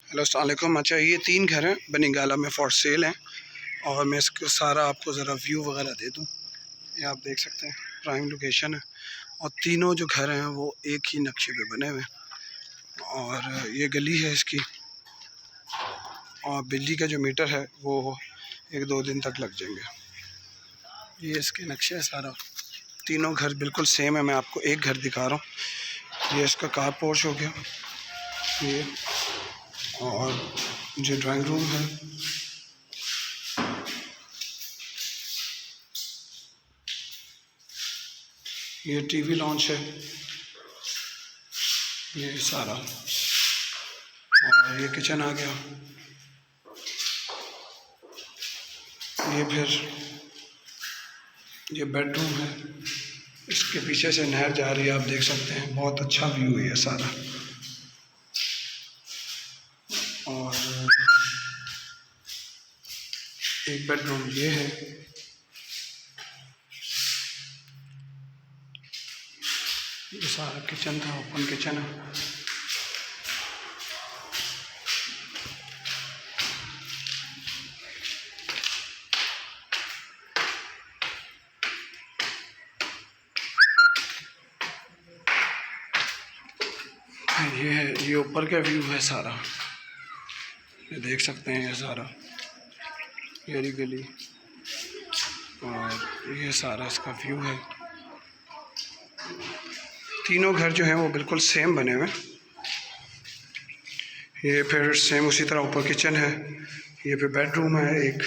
Hello अस्सलाम वालेकुम। अच्छा, ये 3 घर हैं बनिंगाला में फॉर सेल हैं और मैं इसको सारा आपको ज़रा व्यू वगैरह दे दूँ। ये आप देख सकते हैं, प्राइम लोकेशन है और तीनों जो घर हैं वो एक ही नक्शे पे बने हुए हैं। और ये गली है इसकी, और बिजली का जो मीटर है वो 1-2 दिन तक लग जाएंगे। ये इसके नक्शे है सारा, तीनों घर बिल्कुल सेम है। मैं आपको एक घर दिखा रहा हूँ। ये इसका कार पोर्च हो गया ये, और जो ड्राइंग रूम है, ये टीवी लॉन्च है, ये सारा, और ये किचन आ गया। ये फिर ये बेडरूम है, इसके पीछे से नहर जा रही है, आप देख सकते हैं। बहुत अच्छा व्यू है ये सारा। और एक बेडरूम ये है, ये सारा किचन था, ओपन किचन है। ये है, ये ऊपर का व्यू है सारा, ये देख सकते हैं। ये सारा ये गली और ये सारा इसका व्यू है। तीनों घर जो हैं वो बिल्कुल सेम बने हुए। ये फिर सेम उसी तरह ऊपर किचन है। ये फिर बेडरूम है एक,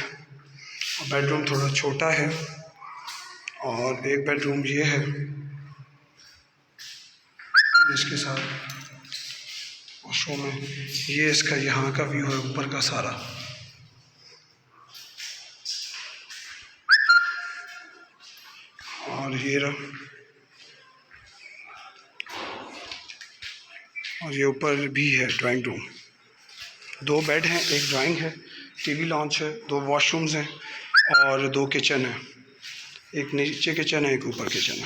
बेडरूम थोड़ा छोटा है, और एक बेडरूम ये है इसके साथ वॉशरूम है। ये इसका यहाँ का व्यू है ऊपर का सारा। और ये रहा, और ये ऊपर भी है ड्राइंग रूम। 2 बेड हैं, एक ड्राइंग है, टीवी लॉन्च है, 2 वॉशरूम्स हैं और 2 किचन है। एक नीचे किचन है, एक ऊपर किचन है।